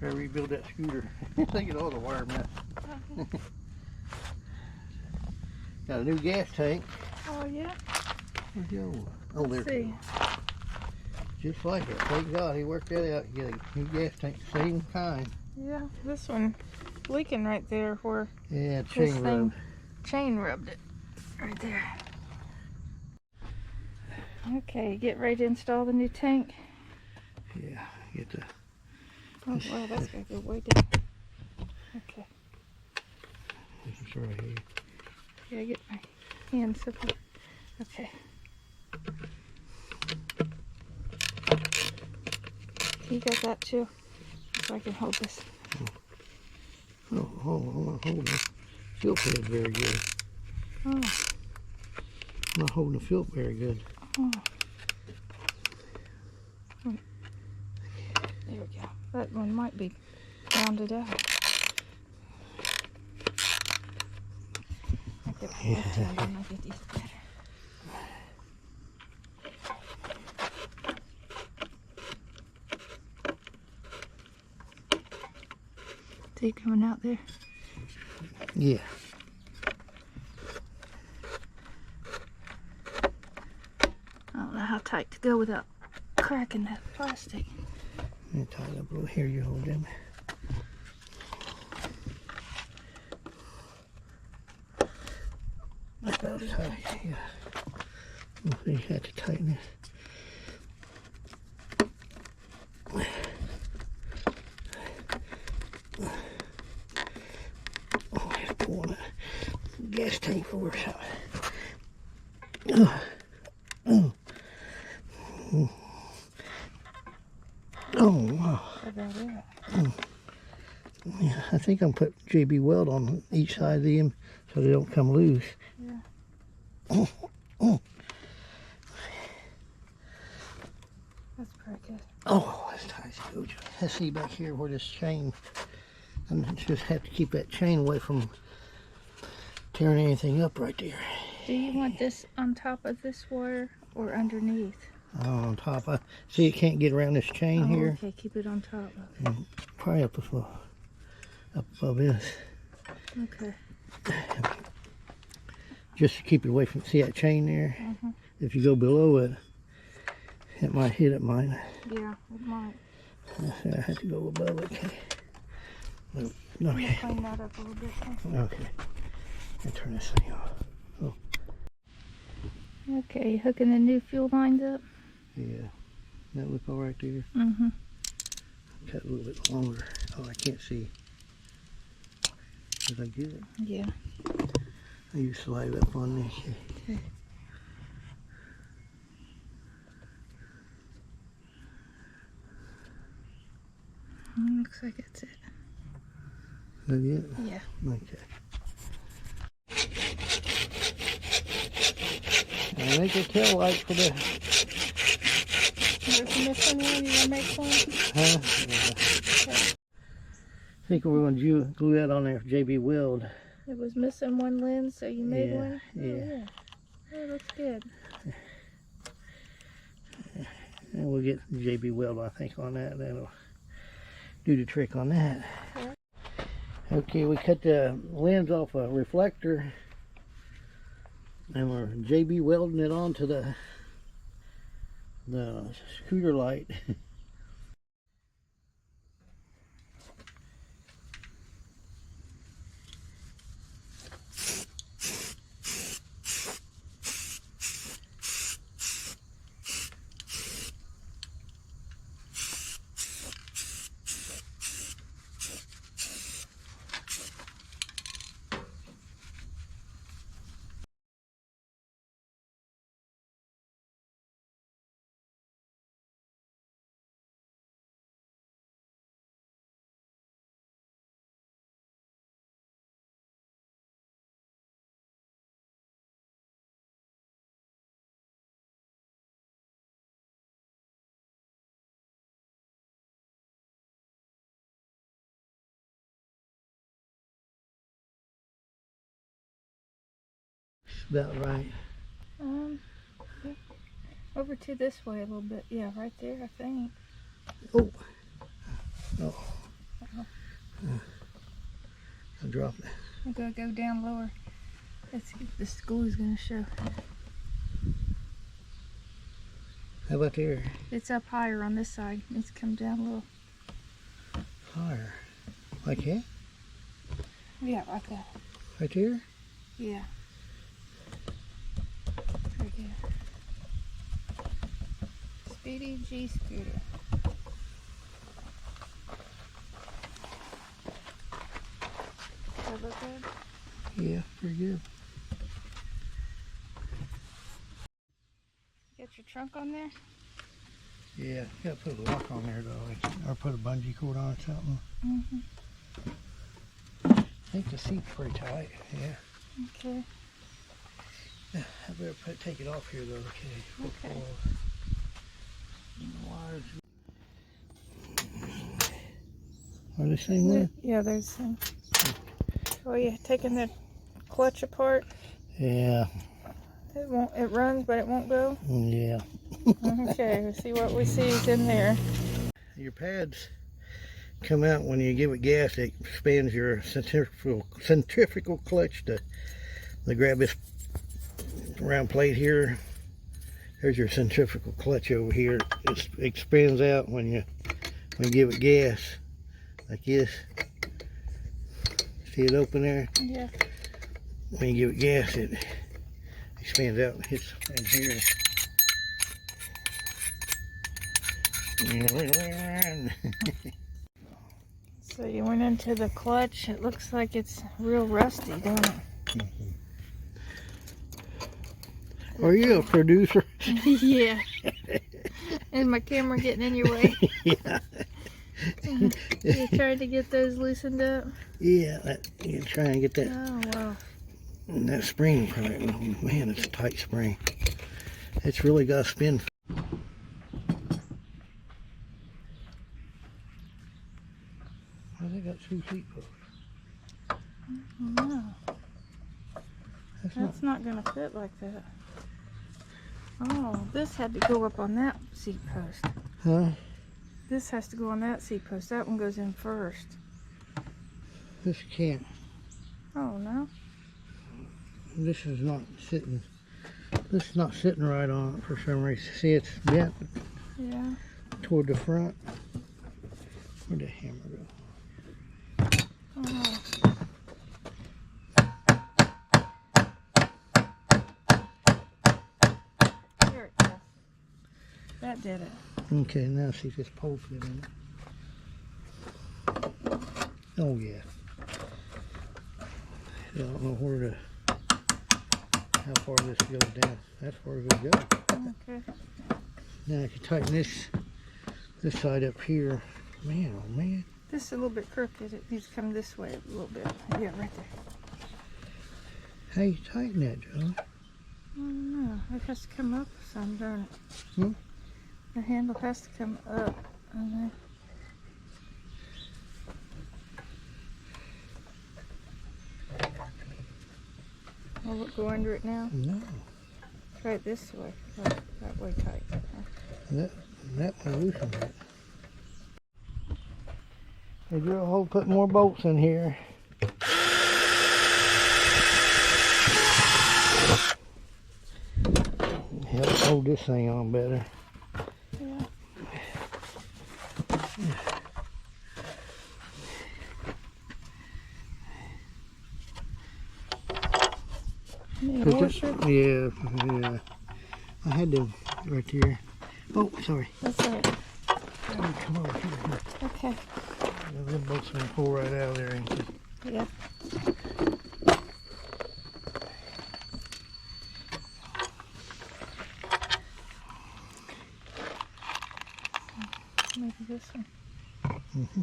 try to rebuild that scooter. Look at all the wire mess. Got a new gas tank. Oh yeah. Where's the old one? Oh, Let's there. see. Just like it. Thank God he worked that out. You get a new gas tank, same kind. Yeah, this one leaking right there where Yeah, this chain thing rub. chain rubbed it right there. Okay, get ready to install the new tank. Yeah, get the. Oh wow, that's gotta go way down. Okay. This is right here. Yeah, get my hands up here. Okay. You got that too? So I can hold this. Oh, hold on. Fill pad very good. Oh. I'm not holding the fill very good. Oh. There we go. That one might be rounded out. I could put left hand on, I get these better. See it coming out there? Yeah. I don't know how tight to go without cracking that plastic. Let me tie it up a little. Here, you hold them. Like that. Yeah. You have to tighten it. Oh, it's pulling a gas tank over the side. Oh, wow. About it. Yeah, I think I'm putting JB Weld on each side of them so they don't come loose. Yeah. That's pretty good. Oh, that's tight. Let's see back here where this chain, and just have to keep that chain away from tearing anything up right there. Do you want this on top of this wire or underneath? On top. I see it can't get around this chain here. Okay, keep it on top. And probably up above this. Okay. Just to keep it away from, see that chain there? If you go below it, it might hit it, mine. Yeah, it might. I have to go above it. Okay. Okay. Clean that up a little bit. Okay. And turn this thing off. Okay, hooking the new fuel lines up. Yeah. That look all right there? Mm-hmm. Cut a little bit longer. Oh, I can't see. Did I get it? Yeah. You slide up on this. Okay. Looks like that's it. That it? Yeah. Okay. I make a tail light for the. There's a missing one. You gonna make one? Huh? Yeah. I think we're going to glue that on there for JB Weld. It was missing one lens, so you made Yeah, one? Oh, yeah. Oh, it looks good. And we'll get JB Weld, I think, on that. That'll do the trick on that. Okay. Okay, we cut the lens off a reflector. And we're JB welding it onto the scooter light. About right. Yeah. Over to this way a little bit. Yeah, right there, I think. Oh. Oh. I'll drop it. I gotta go down lower. Let's see if this glue's gonna show. How about there? It's up higher on this side. It's come down a little. Higher. Like that? Yeah, like that. Right there? Yeah. Right there. Speedy G scooter. That look good? Yeah, pretty good. Get your trunk on there? Yeah, gotta put a lock on there though, or put a bungee cord on or something. Mm-hmm. I think the seat's pretty tight. Yeah. Okay. I better take it off here though. Okay. Okay. Wires. Are they same way? Yeah, there's some. Oh yeah, taking the clutch apart. Yeah. It won't. It runs, but it won't go. Yeah. Okay, let's see what we see is in there. Your pads come out when you give it gas. It expands your centrifugal clutch to grab this round plate here. There's your centrifugal clutch over here. It expands out when you give it gas, like this. See it open there? Yeah. When you give it gas, it expands out and hits in here. So you went into the clutch. It looks like it's real rusty, don't it? Are you a producer? Yeah. And my camera getting in your way. Yeah. You trying to get those loosened up? Yeah, you try and get that. Oh wow. And that spring, man, it's a tight spring. It's really got to spin. Why they got 2 seat posts? No, That's that's not gonna fit like that. Oh, this had to go up on that seat post. Huh? This has to go on that seat post. That one goes in first. This can't. Oh no. This is not sitting. This is not sitting right on it for some reason. See, it's bent Yeah. toward the front. Where'd the hammer go? Oh. There it goes. That did it. Okay, now see if this pole fit in it. Oh yeah. I don't know how far this goes down. That's where it'll go. Okay. Now if you tighten this side up here, man, oh man. This is a little bit crooked. It needs to come this way a little bit. Yeah, right there. How you tighten that, Joe? I don't know. It has to come up some, don't it? Hmm? The handle has to come up. And then will it go under it now? No. Try it this way. Oh, that way tight. That will loosen it. Hey, drill hole, put more bolts in here. Help hold this thing on better. Yeah. Need a washer? Yeah. I had to right there. Oh, sorry. That's all right. Come over here. Okay. Them bolts gonna pull right out of there, ain't they? Yeah. Maybe this one. Mm-hmm.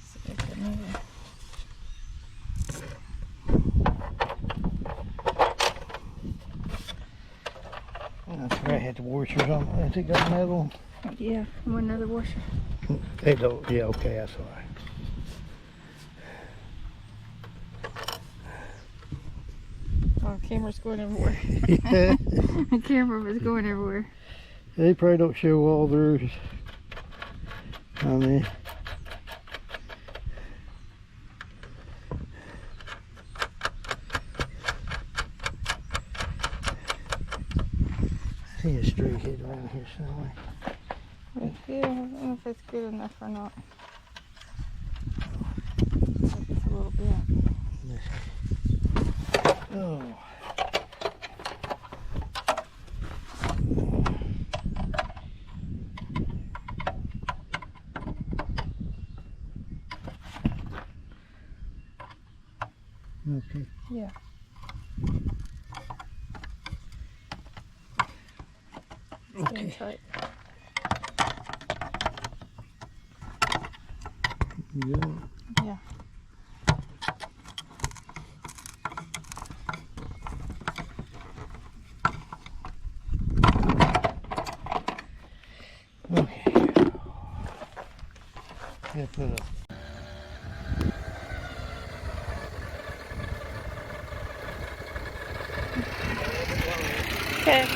See if I can move it. That's right, I had the washers on. Has it got metal? Yeah, I want another washer. Hey, yeah, okay, that's all right. Oh, the camera's going everywhere. The camera was going everywhere. They probably don't show all theirs on there. I see a stray head around here somewhere. Right here, I don't know if it's good enough or not. It's a little bit. Oh. Okay. Yeah. Staying tight. Yeah. Yeah. Okay. Yeah, put it up. Okay.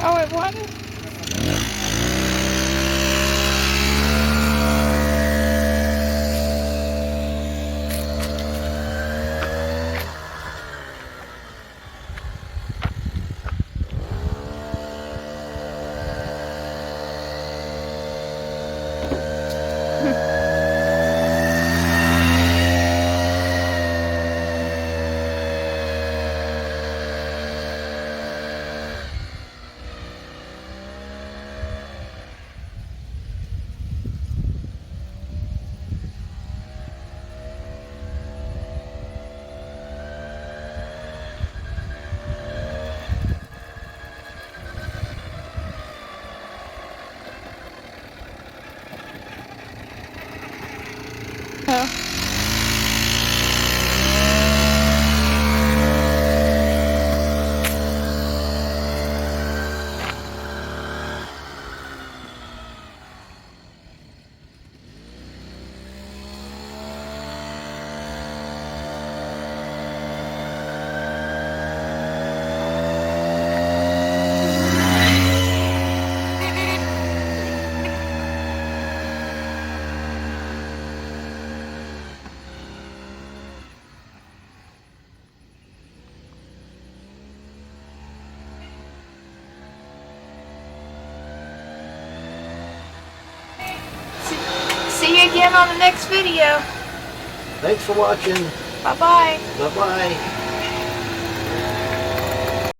Oh, it wasn't? Oh. See you again on the next video. Thanks for watching. Bye-bye. Bye-bye.